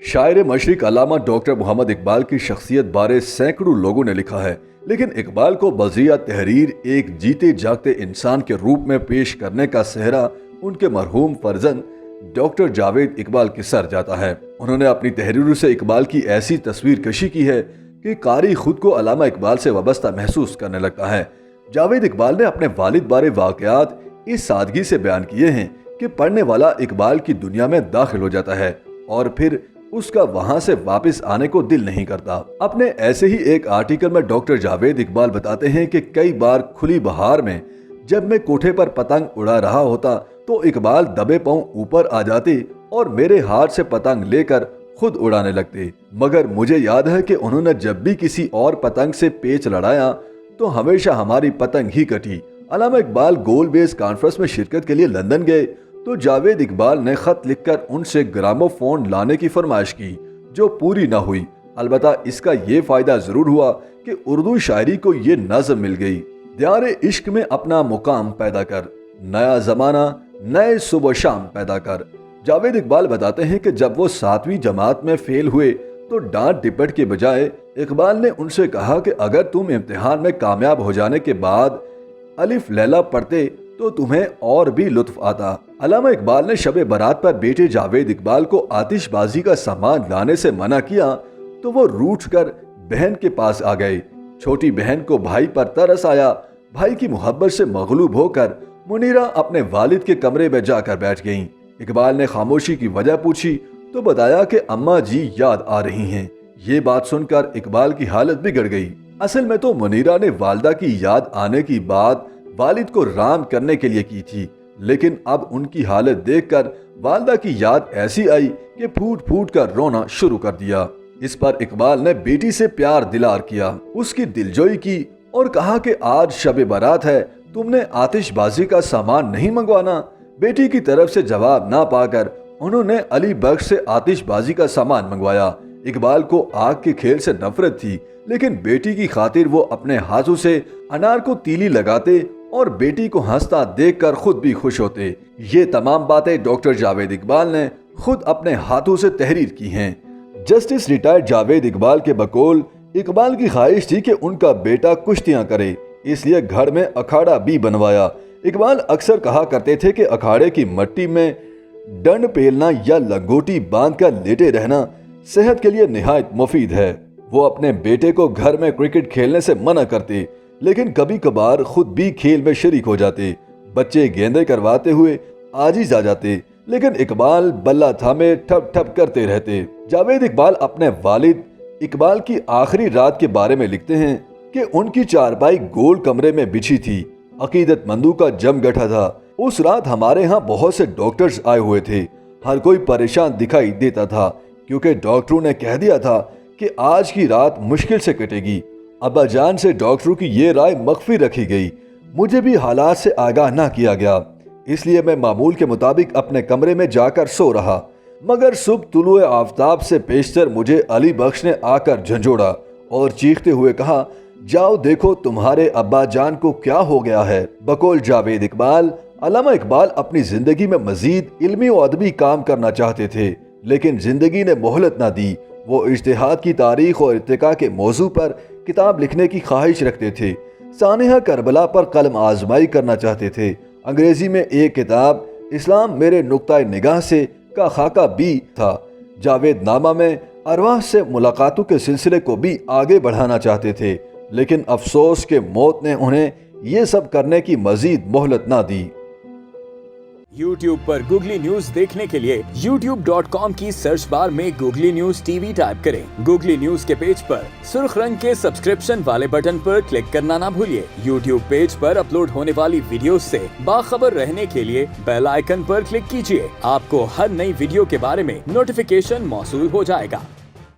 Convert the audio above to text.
شاعر مشرق علامہ ڈاکٹر محمد اقبال کی شخصیت بارے سینکڑوں لوگوں نے لکھا ہے، لیکن اقبال کو بذریعہ تحریر ایک جیتے جاگتے انسان کے روپ میں پیش کرنے کا سہرا ان کے مرحوم فرزند ڈاکٹر جاوید اقبال کے سر جاتا ہے۔ انہوں نے اپنی تحریروں سے اقبال کی ایسی تصویر کشی کی ہے کہ قاری خود کو علامہ اقبال سے وابستہ محسوس کرنے لگتا ہے۔ جاوید اقبال نے اپنے والد بارے واقعات اس سادگی سے بیان کیے ہیں کہ پڑھنے والا اقبال کی دنیا میں داخل ہو جاتا ہے اور پھر اس کا وہاں سے واپس آنے کو دل نہیں کرتا۔ اپنے ایسے ہی ایک آرٹیکل میں ڈاکٹر جاوید اقبال بتاتے ہیں کہ کئی بار کھلی بہار میں جب میں کوٹھے پر پتنگ اڑا رہا ہوتا تو اقبال دبے پاؤں اوپر آ جاتے اور میرے ہاتھ سے پتنگ لے کر خود اڑانے لگتے، مگر مجھے یاد ہے کہ انہوں نے جب بھی کسی اور پتنگ سے پیچ لڑایا تو ہمیشہ ہماری پتنگ ہی کٹی۔ علامہ اقبال گول بیس کانفرنس میں شرکت کے لیے لندن گئے تو جاوید اقبال نے خط لکھ کر ان سے گرامو فون لانے کی فرمائش کی، جو پوری نہ ہوئی۔ البتہ اس کا یہ فائدہ ضرور ہوا کہ اردو شاعری کو یہ نظم مل گئی: دیار عشق میں اپنا مقام پیدا کر، نیا زمانہ نئے صبح شام پیدا کر۔ جاوید اقبال بتاتے ہیں کہ جب وہ 7ویں جماعت میں فیل ہوئے تو ڈانٹ ڈپٹ کے بجائے اقبال نے ان سے کہا کہ اگر تم امتحان میں کامیاب ہو جانے کے بعد الف لیلا پڑھتے تو تمہیں اور بھی لطف آتا۔ علامہ اقبال نے شب برات پر بیٹے جاوید اقبال کو آتش بازی کا سامان لانے سے منع کیا تو وہ روٹھ کر بہن کے پاس آ گئے۔ چھوٹی بہن کو بھائی پر ترس آیا۔ بھائی کی محبت سے مغلوب ہو کر منیرہ اپنے والد کے کمرے میں جا کر بیٹھ گئیں۔ اقبال نے خاموشی کی وجہ پوچھی تو بتایا کہ اماں جی یاد آ رہی ہیں۔ یہ بات سن کر اقبال کی حالت بگڑ گئی۔ اصل میں تو منیرہ نے والدہ کی یاد آنے کی بات والد کو رام کرنے کے لیے کی تھی، لیکن اب ان کی حالت دیکھ کر والدہ کی یاد ایسی آئی کہ پھوٹ پھوٹ کر رونا شروع کر دیا۔ اس پر اقبال نے بیٹی سے پیار دلار کیا، اس کی دلجوئی کی اور کہا کہ آج شب برات ہے، تم نے آتش بازی کا سامان نہیں منگوانا؟ بیٹی کی طرف سے جواب نہ پا کر انہوں نے علی بخش سے آتش بازی کا سامان منگوایا۔ اقبال کو آگ کے کھیل سے نفرت تھی، لیکن بیٹی کی خاطر وہ اپنے ہاتھوں سے انار کو تیلی لگاتے اور بیٹی کو ہنستا دیکھ کر خود بھی خوش ہوتے۔ یہ تمام باتیں ڈاکٹر جاوید اقبال نے خود اپنے ہاتھوں سے تحریر کی ہیں۔ جسٹس ریٹائرڈ جاوید اقبال کے بقول اقبال کی خواہش تھی کہ ان کا بیٹا کشتیاں کرے، اس لیے گھر میں اکھاڑا بھی بنوایا۔ اقبال اکثر کہا کرتے تھے کہ اکھاڑے کی مٹی میں ڈنڈ پیلنا یا لنگوٹی باندھ کر لیٹے رہنا صحت کے لیے نہایت مفید ہے۔ وہ اپنے بیٹے کو گھر میں کرکٹ کھیلنے سے منع کرتے، لیکن کبھی کبھار خود بھی کھیل میں شریک ہو جاتے۔ بچے گیندیں کرواتے ہوئے عاجز آ جاتے، لیکن اقبال بلہ تھامے ٹھپ ٹھپ کرتے رہتے۔ جاوید اقبال اپنے والد اقبال کی آخری رات کے بارے میں لکھتے ہیں کہ ان کی چارپائی گول کمرے میں بچھی تھی، عقیدت مندوں کا جم گٹھا تھا۔ اس رات ہمارے ہاں بہت سے ڈاکٹرز آئے ہوئے تھے، ہر کوئی پریشان دکھائی دیتا تھا کیونکہ ڈاکٹروں نے کہہ دیا تھا کہ آج کی رات مشکل سے کٹے گی۔ ابا جان سے ڈاکٹروں کی یہ رائے مخفی رکھی گئی، مجھے بھی حالات سے آگاہ نہ کیا گیا، اس لیے میں معمول کے مطابق اپنے کمرے میں جا کر سو رہا، مگر صبح طلوع آفتاب سے پیشتر مجھے علی بخش نے آ کر جھنجھوڑا اور چیختے ہوئے کہا، جاؤ دیکھو تمہارے ابا جان کو کیا ہو گیا ہے۔ بقول جاوید اقبال، علامہ اقبال اپنی زندگی میں مزید علمی و ادبی کام کرنا چاہتے تھے، لیکن زندگی نے مہلت نہ دی۔ وہ اجتہاد کی تاریخ اور ارتقاء کے موضوع پر کتاب لکھنے کی خواہش رکھتے تھے، سانحہ کربلا پر قلم آزمائی کرنا چاہتے تھے۔ انگریزی میں ایک کتاب اسلام میرے نقطۂ نگاہ سے کا خاکہ بھی تھا۔ جاوید نامہ میں ارواح سے ملاقاتوں کے سلسلے کو بھی آگے بڑھانا چاہتے تھے، لیکن افسوس کہ موت نے انہیں یہ سب کرنے کی مزید مہلت نہ دی۔ YouTube پر گوگلی نیوز دیکھنے کے لیے youtube.com کی سرچ بار میں googly news T V type کریں۔ گوگلی نیوز کے پیج پر سرخ رنگ کے سبسکرپشن والے بٹن پر کلک کرنا نہ بھولیے۔ YouTube پیج پر اپلوڈ ہونے والی ویڈیوز سے باخبر رہنے کے لیے بیل آئیکن پر کلک کیجیے۔ آپ کو ہر نئی ویڈیو کے بارے میں نوٹیفیکیشن موصول ہو جائے گا۔